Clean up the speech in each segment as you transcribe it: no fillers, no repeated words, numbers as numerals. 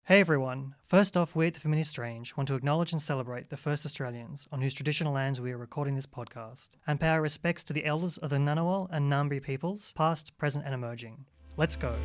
Hey everyone, first off, we at the Familiar Strange want to acknowledge and celebrate the first Australians on whose traditional lands we are recording this podcast, and pay our respects to the elders of the Ngunnawal and Ngambri peoples, past, present and emerging. Let's go.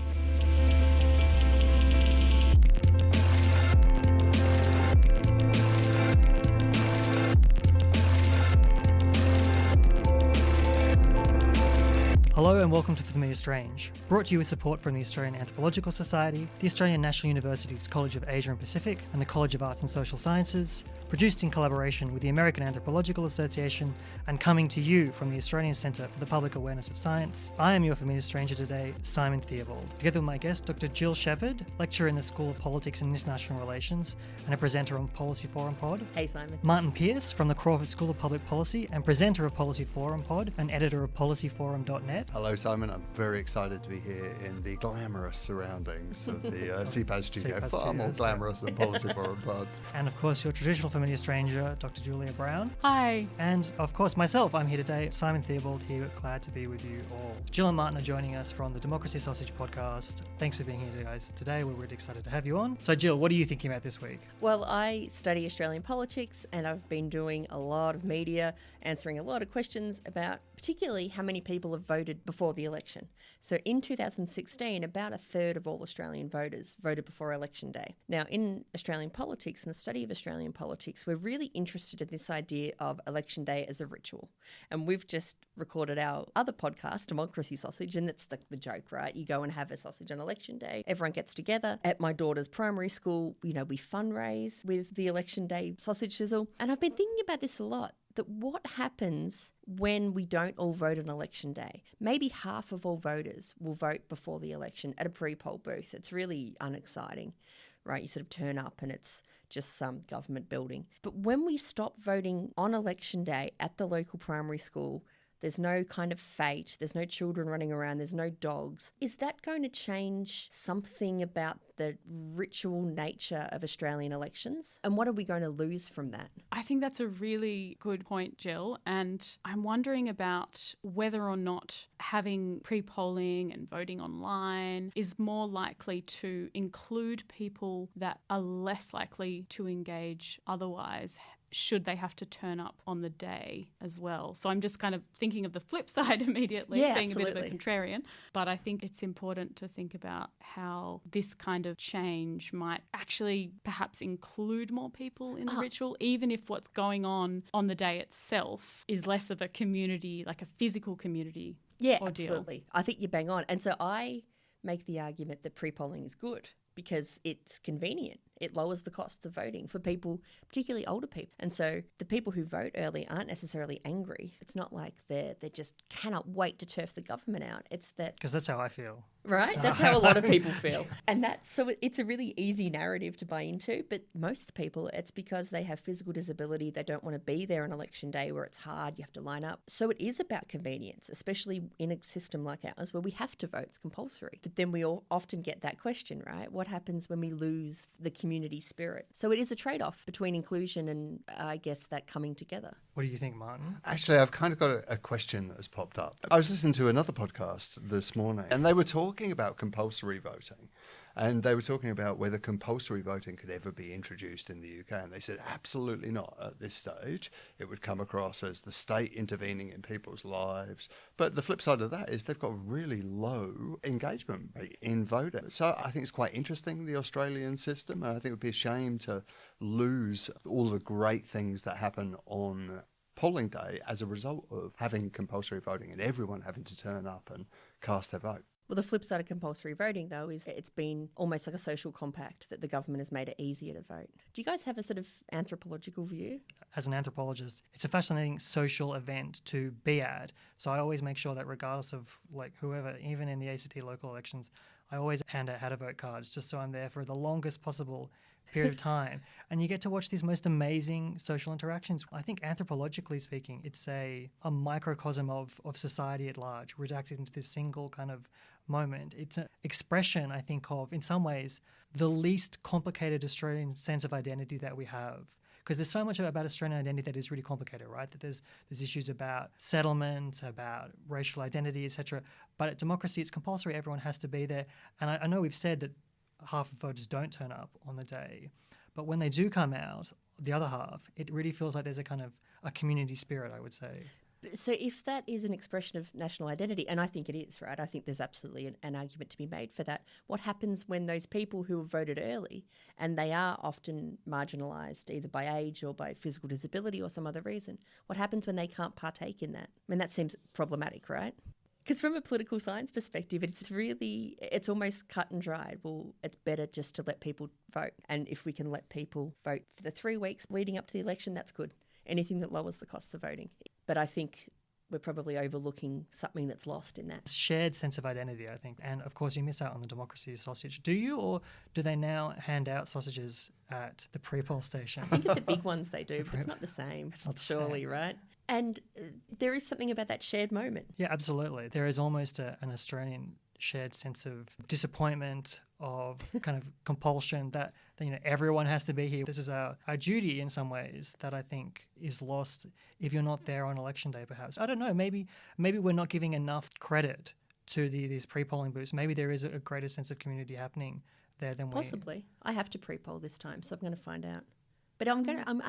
Hello and welcome to The Familiar Strange, brought to you with support from the Australian Anthropological Society, the Australian National University's College of Asia and Pacific, and the College of Arts and Social Sciences, produced in collaboration with the American Anthropological Association, and coming to you from the Australian Centre for the Public Awareness of Science. I am your Familiar Stranger today, Simon Theobald, together with my guest, Dr Jill Sheppard, lecturer in the School of Politics and International Relations, and a presenter on Policy Forum Pod. Hey Simon. Martyn Pearce from the Crawford School of Public Policy and presenter of Policy Forum Pod and editor of policyforum.net. Hello Simon, I'm very excited to be here in the glamorous surroundings of the CPAS studio, far more glamorous than Policy Forum Pods. And of course your traditional Familiar Stranger, Dr Julia Brown. Hi. And of course myself, I'm here today, Simon Theobald here, glad to be with you all. Jill and Martyn are joining us from the Democracy Sausage podcast. Thanks for being here guys today, we're really excited to have you on. So Jill, what are you thinking about this week? Well, I study Australian politics and I've been doing a lot of media, answering a lot of questions about particularly how many people have voted before the election. So in 2016, about a third of all Australian voters voted before election day. Now, in Australian politics and the study of Australian politics, we're really interested in this idea of election day as a ritual. And we've just recorded our other podcast, Democracy Sausage, and it's the joke, right? You go and have a sausage on election day. Everyone gets together. At my daughter's primary school, we fundraise with the election day sausage sizzle. And I've been thinking about this a lot. That what happens when we don't all vote on election day? Maybe half of all voters will vote before the election at a pre-poll booth. It's really unexciting, right? You sort of turn up and it's just some government building. But when we stop voting on election day at the local primary school, there's no kind of fate, there's no children running around, there's no dogs. Is that going to change something about the ritual nature of Australian elections? And what are we going to lose from that? I think that's a really good point, Jill. And I'm wondering about whether or not having pre-polling and voting online is more likely to include people that are less likely to engage otherwise, should they have to turn up on the day as well. So I'm just kind of thinking of the flip side immediately, being absolutely. a bit of a contrarian. But I think it's important to think about how this kind of change might actually perhaps include more people in the ritual, even if what's going on the day itself is less of a community, like a physical community ordeal. Absolutely. I think you bang on. And so I make the argument that pre-polling is good because it's convenient. It lowers the costs of voting for people, particularly older people. And so the people who vote early aren't necessarily angry. It's not like they just cannot wait to turf the government out. It's that... Because that's how I feel. Right? That's how a lot of people feel. And it's a really easy narrative to buy into, but most people, it's because they have physical disability. They don't want to be there on election day where it's hard, you have to line up. So it is about convenience, especially in a system like ours where we have to vote, it's compulsory. But then we all often get that question, right? What happens when we lose the community spirit? So it is a trade-off between inclusion and, I guess, that coming together. What do you think, Martyn? Actually, I've kind of got a question that has popped up. I was listening to another podcast this morning and they were talking about compulsory voting. And they were talking about whether compulsory voting could ever be introduced in the UK. And they said, absolutely not at this stage. It would come across as the state intervening in people's lives. But the flip side of that is they've got a really low engagement rate in voting. So I think it's quite interesting, the Australian system. And I think it would be a shame to lose all the great things that happen on polling day as a result of having compulsory voting and everyone having to turn up and cast their vote. Well, the flip side of compulsory voting, though, is it's been almost like a social compact that the government has made it easier to vote. Do you guys have a sort of anthropological view? As an anthropologist, it's a fascinating social event to be at. So I always make sure that regardless of whoever, even in the ACT local elections, I always hand out how to vote cards just so I'm there for the longest possible period of time. And you get to watch these most amazing social interactions. I think anthropologically speaking, it's a microcosm of society at large, redacted into this single kind of moment. It's an expression, I think, of, in some ways, the least complicated Australian sense of identity that we have. Because there's so much about Australian identity that is really complicated, right? That there's issues about settlement, about racial identity, etc. But at democracy, it's compulsory. Everyone has to be there. And I know we've said that half of voters don't turn up on the day. But when they do come out, the other half, it really feels like there's a kind of a community spirit, I would say. So if that is an expression of national identity, and I think it is, right? I think there's absolutely an argument to be made for that. What happens when those people who have voted early, and they are often marginalised either by age or by physical disability or some other reason, what happens when they can't partake in that? I mean, that seems problematic, right? Because from a political science perspective, it's almost cut and dried. Well, it's better just to let people vote. And if we can let people vote for the 3 weeks leading up to the election, that's good. Anything that lowers the costs of voting. But I think we're probably overlooking something that's lost in that. Shared sense of identity, I think. And of course, you miss out on the democracy sausage. Do you, or do they now hand out sausages at the pre-poll stations? I think at the big ones they do, but it's not the same. It's not the surely, same. Right? And there is something about that shared moment. Yeah, absolutely. There is almost an Australian shared sense of disappointment, of kind of compulsion that everyone has to be here. This is our duty in some ways that I think is lost if you're not there on election day, perhaps. I don't know, maybe we're not giving enough credit to these pre-polling booths. Maybe there is a greater sense of community happening there than Possibly. I have to pre-poll this time, so I'm going to find out. But I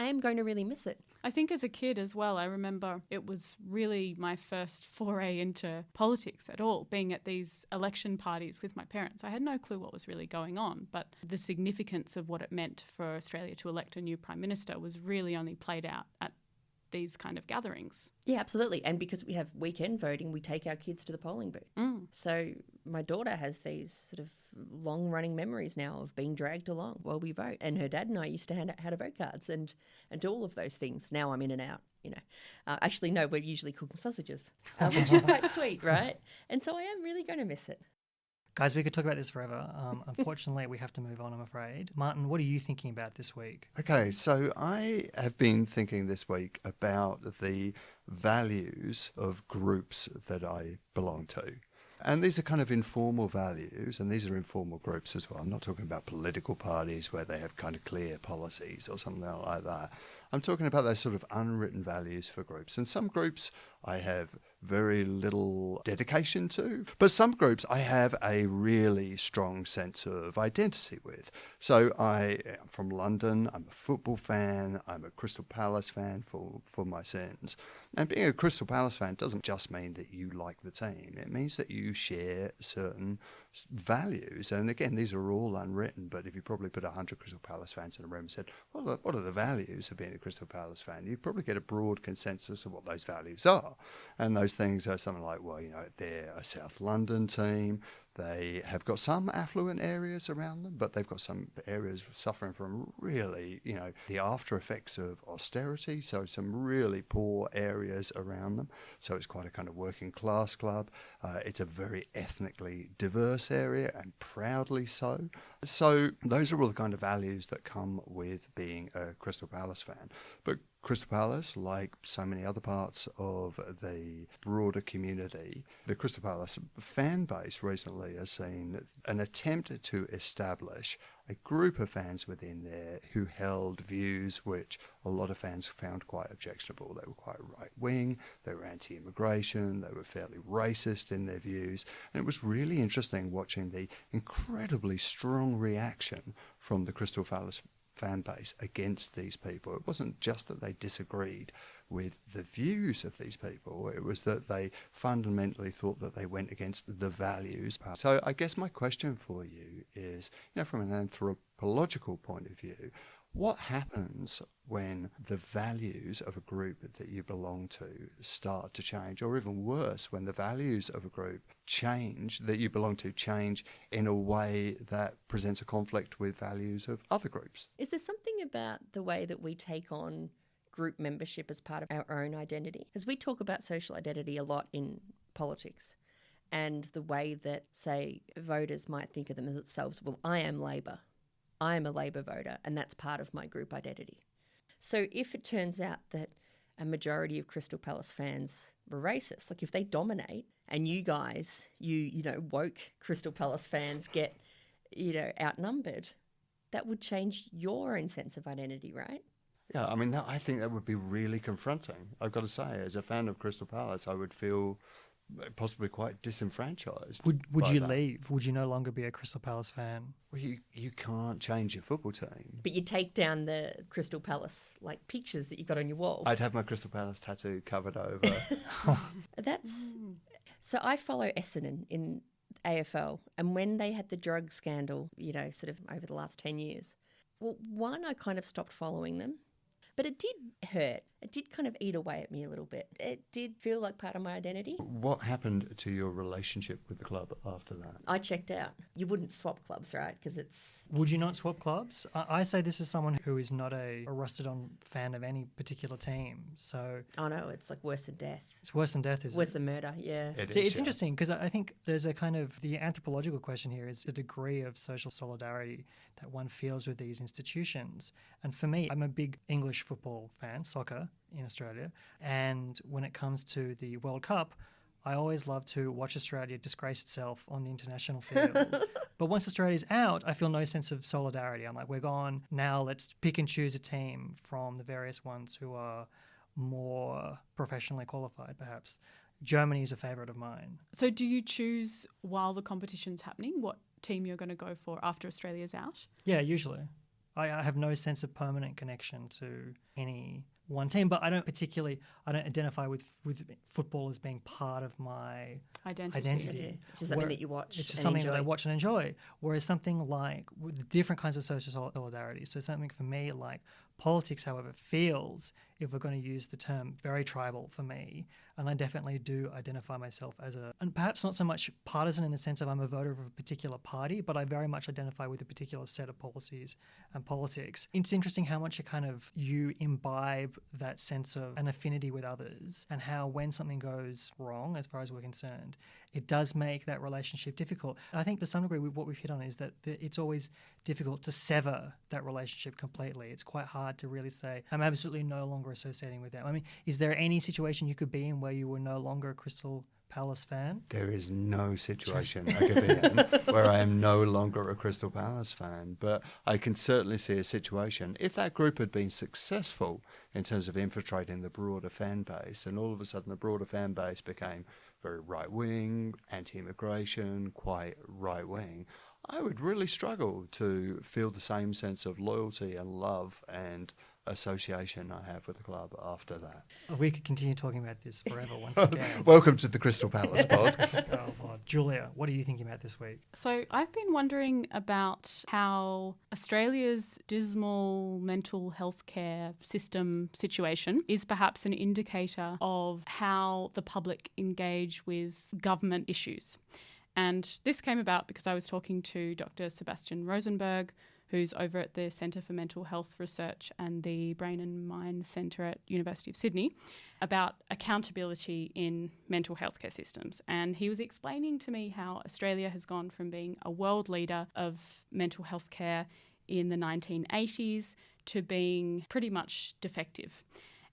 am going to really miss it. I think as a kid as well, I remember it was really my first foray into politics at all, being at these election parties with my parents. I had no clue what was really going on, but the significance of what it meant for Australia to elect a new Prime Minister was really only played out at these kind of gatherings. Yeah, absolutely. And because we have weekend voting, we take our kids to the polling booth. So my daughter has these sort of long-running memories now of being dragged along while we vote. And her dad and I used to hand out vote cards and do all of those things. Now I'm in and out, Actually, no, we're usually cooking sausages, which is quite sweet, right? And so I am really going to miss it. Guys, we could talk about this forever. Unfortunately, we have to move on, I'm afraid. Martyn, what are you thinking about this week? Okay, so I have been thinking this week about the values of groups that I belong to. And these are kind of informal values, and these are informal groups as well. I'm not talking about political parties where they have kind of clear policies or something like that. I'm talking about those sort of unwritten values for groups. And some groups I have very little dedication to, but some groups I have a really strong sense of identity with. So I am from London, I'm a football fan, I'm a Crystal Palace fan for my sins. And being a Crystal Palace fan doesn't just mean that you like the team, it means that you share certain values. And again, these are all unwritten, but if you probably put 100 Crystal Palace fans in a room and said, well, what are the values of being a Crystal Palace fan? You'd probably get a broad consensus of what those values are. And those things are something like, well, they're a South London team. They have got some affluent areas around them, but they've got some areas suffering from really, the after effects of austerity. So some really poor areas around them. So it's quite a kind of working class club. It's a very ethnically diverse area, and proudly so. So those are all the kind of values that come with being a Crystal Palace fan. But Crystal Palace, like so many other parts of the broader community, the Crystal Palace fan base recently has seen an attempt to establish a group of fans within there who held views which a lot of fans found quite objectionable. They were quite right-wing, they were anti-immigration, they were fairly racist in their views. And it was really interesting watching the incredibly strong reaction from the Crystal Palace fan base against these people. It wasn't just that they disagreed with the views of these people, it was that they fundamentally thought that they went against the values. So I guess my question for you is, from an anthropological point of view, what happens when the values of a group that you belong to start to change, or even worse, when the values of a group that you belong to change in a way that presents a conflict with values of other groups? Is there something about the way that we take on group membership as part of our own identity? As we talk about social identity a lot in politics, and the way that, say, voters might think of themselves, well, I am Labor. I am a Labor voter, and that's part of my group identity. So if it turns out that a majority of Crystal Palace fans were racist, like if they dominate and you guys, woke Crystal Palace fans get, outnumbered, that would change your own sense of identity, right? Yeah, I think that would be really confronting. I've got to say, as a fan of Crystal Palace, I would feel possibly quite disenfranchised. Would by you that. leave? Would you no longer be a Crystal Palace fan? Well, you can't change your football team. But you take down the Crystal Palace, like pictures that you've got on your wall. I'd have my Crystal Palace tattoo covered over. That's so I follow Essendon in AFL, and when they had the drug scandal, sort of over the last 10 years, well, one, I kind of stopped following them, but it did hurt. It did kind of eat away at me a little bit. It did feel like part of my identity. What happened to your relationship with the club after that? I checked out. You wouldn't swap clubs, right? Because it's... Would you not swap clubs? I say this is someone who is not a rusted-on fan of any particular team. So Oh, no, it's like worse than death. it's worse than death, isn't Worse it? than murder, yeah. See, it's interesting because I think there's a kind of the anthropological question here is the degree of social solidarity that one feels with these institutions. And for me, I'm a big English football fan, soccer in Australia. And when it comes to the World Cup, I always love to watch Australia disgrace itself on the international field. But once Australia's out, I feel no sense of solidarity. I'm like, we're gone. Now let's pick and choose a team from the various ones who are more professionally qualified, perhaps. Germany is a favourite of mine. So do you choose while the competition's happening what team you're going to go for after Australia's out? Yeah, usually. I have no sense of permanent connection to any one team, but I don't identify with football as being part of my identity. Yeah. It's just something that you watch. It's just and something enjoy. that I watch and enjoy. Whereas something like with different kinds of social solidarity, so something for me like politics, however, feels, if we're going to use the term, very tribal for me. And I definitely do identify myself as and perhaps not so much partisan in the sense of I'm a voter of a particular party, but I very much identify with a particular set of policies and politics. It's interesting how much you imbibe that sense of an affinity with others, and how when something goes wrong, as far as we're concerned, it does make that relationship difficult. I think to some degree what we've hit on is that it's always difficult to sever that relationship completely. It's quite hard to really say, I'm absolutely no longer associating with them. I mean, is there any situation you could be in where you were no longer a Crystal Palace fan? There is no situation I could be in where I am no longer a Crystal Palace fan, but I can certainly see a situation if that group had been successful in terms of infiltrating the broader fan base, and all of a sudden the broader fan base became very right-wing, anti-immigration, quite right-wing, I would really struggle to feel the same sense of loyalty and love and association I have with the club after that. We could continue talking about this forever once again. Welcome to the Crystal Palace pod. Oh, well, Julia, what are you thinking about this week? So I've been wondering about how Australia's dismal mental health care system situation is perhaps an indicator of how the public engage with government issues. And this came about because I was talking to Dr Sebastian Rosenburg, who's over at the Centre for Mental Health Research and the Brain and Mind Centre at University of Sydney, about accountability in mental health care systems. And he was explaining to me how Australia has gone from being a world leader of mental health care in the 1980s to being pretty much defective.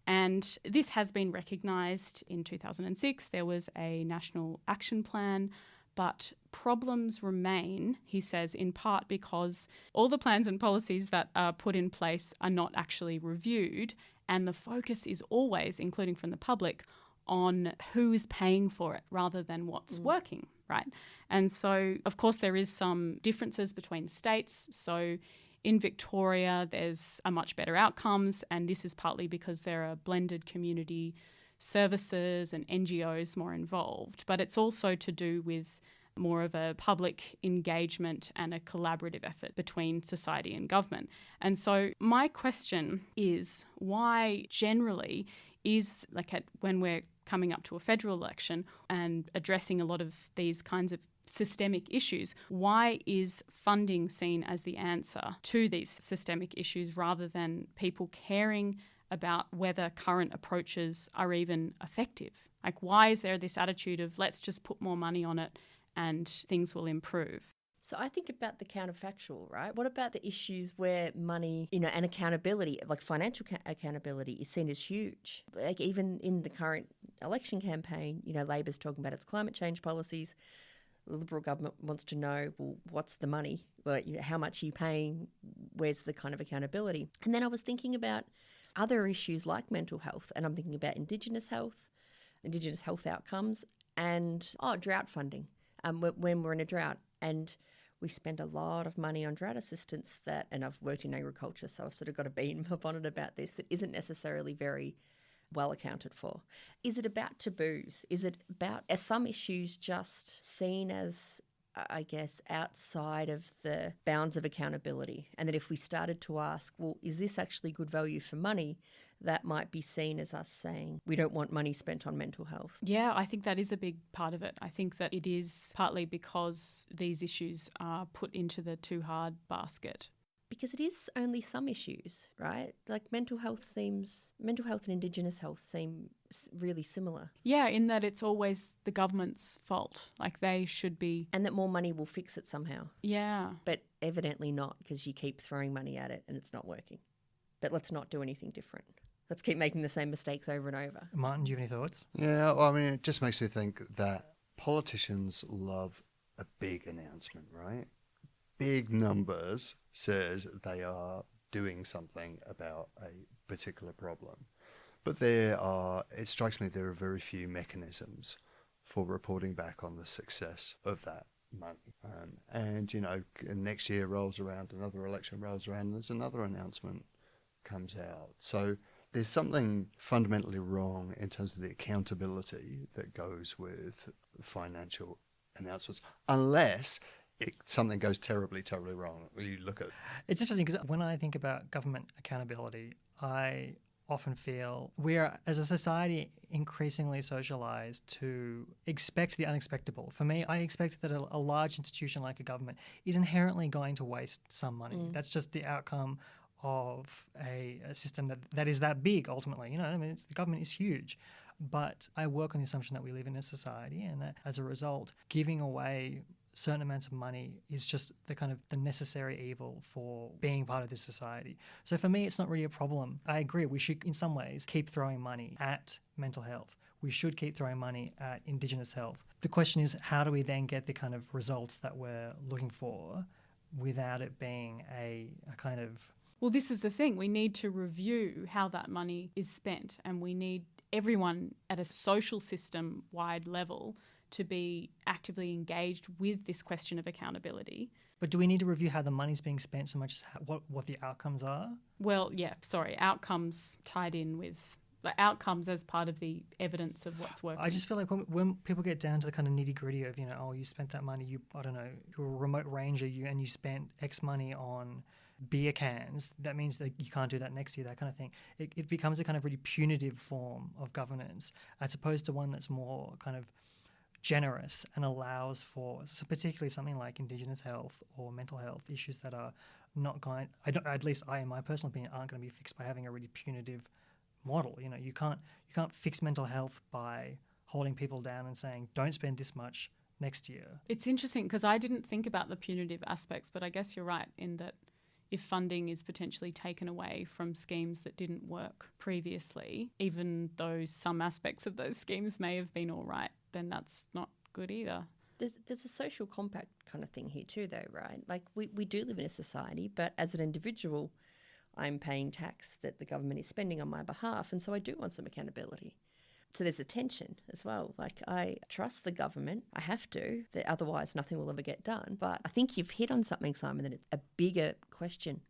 And this has been recognised in 2006. There was a national action plan, but problems remain, he says, in part because all the plans and policies that are put in place are not actually reviewed, and the focus is always, including from the public, on who is paying for it rather than what's working, right? And so, of course, there is some differences between states. So in Victoria, there's a much better outcomes, and this is partly because there are blended community services and NGOs more involved, but it's also to do with more of a public engagement and a collaborative effort between society and government. And so my question is, why generally is, when we're coming up to a federal election and addressing a lot of these kinds of systemic issues, why is funding seen as the answer to these systemic issues rather than people caring about whether current approaches are even effective? Why is there this attitude of let's just put more money on it and things will improve? So I think about the counterfactual, right? What about the issues where money, and accountability, like financial accountability, is seen as huge? Like even in the current election campaign, Labor's talking about its climate change policies. The Liberal government wants to know, well, what's the money? Well, how much are you paying? Where's the kind of accountability? And then I was thinking about other issues like mental health, and I'm thinking about Indigenous health outcomes. And drought funding, when we're in a drought. And we spend a lot of money on drought assistance and I've worked in agriculture, so I've sort of got a bee in my bonnet about this, that isn't necessarily very well accounted for. Is it about taboos? Are some issues just seen as, I guess, outside of the bounds of accountability? And that if we started to ask, well, is this actually good value for money? That might be seen as us saying we don't want money spent on mental health. Yeah, I think that is a big part of it. I think that it is partly because these issues are put into the too hard basket. Because it is only some issues, right? Like mental health and Indigenous health seem really similar. Yeah, in that it's always the government's fault. Like they should be. And that more money will fix it somehow. Yeah. But evidently not, because you keep throwing money at it and it's not working. But let's not do anything different. Let's keep making the same mistakes over and over. Martyn, do you have any thoughts? Yeah, well, I mean, it just makes me think that politicians love a big announcement, right? Big numbers says they are doing something about a particular problem. But it strikes me there are very few mechanisms for reporting back on the success of that money. And, next year rolls around, another election rolls around, and there's another announcement comes out. So there's something fundamentally wrong in terms of the accountability that goes with financial announcements, unless something goes terribly, terribly wrong. You look at. It's interesting because when I think about government accountability, I often feel we are, as a society, increasingly socialised to expect the unexpectable. For me, I expect that a large institution like a government is inherently going to waste some money. That's just the outcome of a system that is that big ultimately. The government is huge. But I work on the assumption that we live in a society and that as a result, giving away certain amounts of money is just the necessary evil for being part of this society. So for me, it's not really a problem. I agree. We should, in some ways, keep throwing money at mental health. We should keep throwing money at Indigenous health. The question is, how do we then get the kind of results that we're looking for without it being a kind of... Well, this is the thing. We need to review how that money is spent, and we need everyone at a social system-wide level to be actively engaged with this question of accountability. But do we need to review how the money's being spent so much as what the outcomes are? Well, yeah, outcomes tied in with the outcomes as part of the evidence of what's working. I just feel like when people get down to the kind of nitty-gritty of, you spent that money, you're a remote ranger, and you spent X money on beer cans, that means that you can't do that next year, that kind of thing. It becomes a kind of really punitive form of governance as opposed to one that's more kind of generous and allows for, so particularly something like Indigenous health or mental health issues that are not going, at least I, in my personal opinion, aren't going to be fixed by having a really punitive model. You can't fix mental health by holding people down and saying, don't spend this much next year. It's interesting because I didn't think about the punitive aspects, but I guess you're right in that if funding is potentially taken away from schemes that didn't work previously, even though some aspects of those schemes may have been all right, then that's not good either. There's a social compact kind of thing here too, though, right? Like we do live in a society, but as an individual, I'm paying tax that the government is spending on my behalf, and so I do want some accountability. So there's a tension as well. Like, I trust the government. I have to. Otherwise, nothing will ever get done. But I think you've hit on something, Simon, that it's a bigger question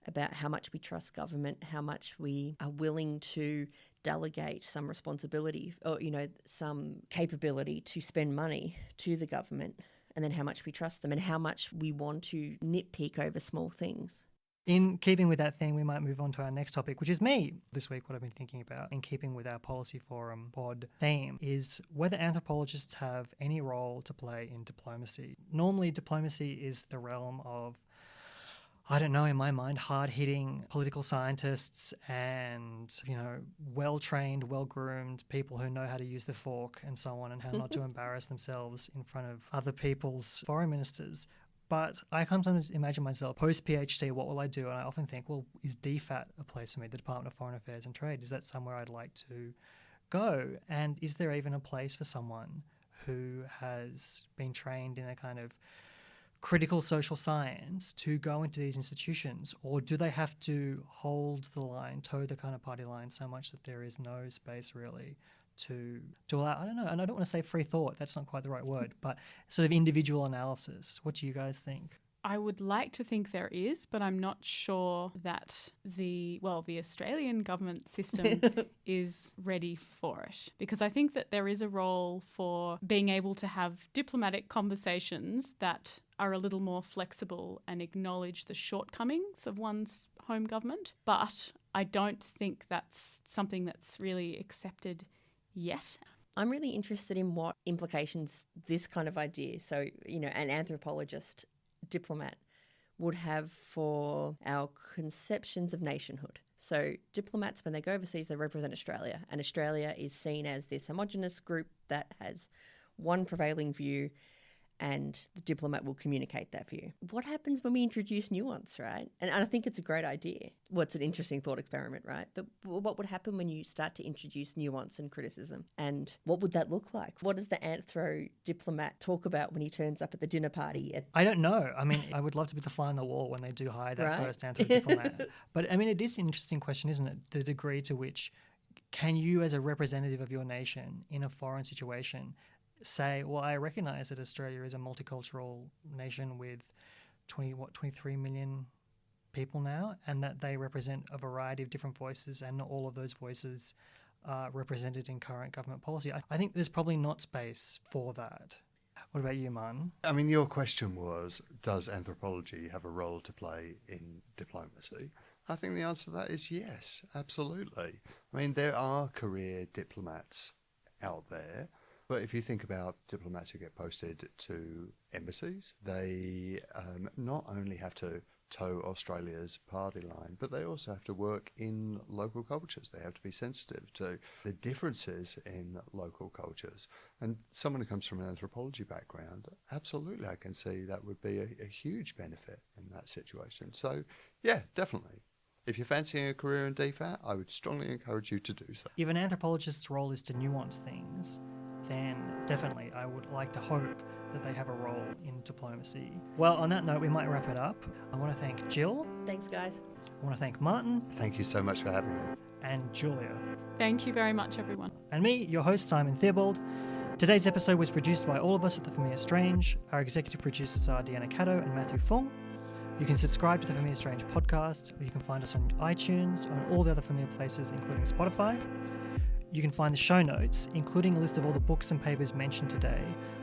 about how much we trust government, how much we are willing to delegate some responsibility or, some capability to spend money to the government, and then how much we trust them and how much we want to nitpick over small things. In keeping with that theme, we might move on to our next topic, which is me. This week, what I've been thinking about, in keeping with our Policy Forum pod theme, is whether anthropologists have any role to play in diplomacy. Normally, diplomacy is the realm of, I don't know, in my mind, hard-hitting political scientists and, well-trained, well-groomed people who know how to use the fork and so on, and how not to embarrass themselves in front of other people's foreign ministers. But I sometimes imagine myself post-PhD, what will I do? And I often think, well, is DFAT a place for me, the Department of Foreign Affairs and Trade? Is that somewhere I'd like to go? And is there even a place for someone who has been trained in a kind of critical social science to go into these institutions? Or do they have to hold the line, toe the kind of party line so much that there is no space really to allow, I don't know, and I don't want to say free thought, that's not quite the right word, but sort of individual analysis. What do you guys think? I would like to think there is, but I'm not sure that the Australian government system is ready for it. Because I think that there is a role for being able to have diplomatic conversations that are a little more flexible and acknowledge the shortcomings of one's home government. But I don't think that's something that's really accepted yet. I'm really interested in what implications this kind of idea, so, an anthropologist diplomat would have for our conceptions of nationhood. So diplomats, when they go overseas, they represent Australia, and Australia is seen as this homogenous group that has one prevailing view, and the diplomat will communicate that view. What happens when we introduce nuance, right? And I think it's a great idea. Well, it's an interesting thought experiment, right? But what would happen when you start to introduce nuance and criticism? And what would that look like? What does the anthro-diplomat talk about when he turns up at the dinner party? I don't know. I mean, I would love to be the fly on the wall when they do hire that first anthro-diplomat. But I mean, it is an interesting question, isn't it? The degree to which can you, as a representative of your nation in a foreign situation, say, well, I recognise that Australia is a multicultural nation with 23 million people now, and that they represent a variety of different voices, and not all of those voices are represented in current government policy. I think there's probably not space for that. What about you, Martyn? I mean, your question was, does anthropology have a role to play in diplomacy? I think the answer to that is yes, absolutely. I mean, there are career diplomats out there. But if you think about diplomats who get posted to embassies, they not only have to toe Australia's party line, but they also have to work in local cultures. They have to be sensitive to the differences in local cultures. And someone who comes from an anthropology background, absolutely, I can see that would be a huge benefit in that situation. So, yeah, definitely. If you're fancying a career in DFAT, I would strongly encourage you to do so. If an anthropologist's role is to nuance things, then definitely I would like to hope that they have a role in diplomacy. Well, on that note, we might wrap it up. I want to thank Jill. Thanks, guys. I want to thank Martyn. Thank you so much for having me. And Julia. Thank you very much, everyone. And me, your host, Simon Theobald. Today's episode was produced by all of us at The Familiar Strange. Our executive producers are Deanna Caddo and Matthew Fung. You can subscribe to The Familiar Strange podcast, or you can find us on iTunes, on all the other familiar places, including Spotify. You can find the show notes, including a list of all the books and papers mentioned today,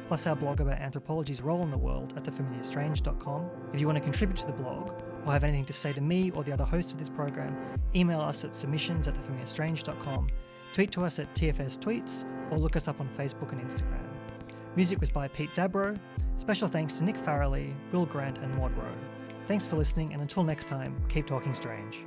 plus our blog about anthropology's role in the world at thefamiliarstrange.com. If you want to contribute to the blog, or have anything to say to me or the other hosts of this program, email us at submissions@thefamiliarstrange.com, tweet to us at TFS Tweets, or look us up on Facebook and Instagram. Music was by Pete Dabro. Special thanks to Nick Farrelly, Will Grant, and Maud Rowe. Thanks for listening, and until next time, keep talking strange.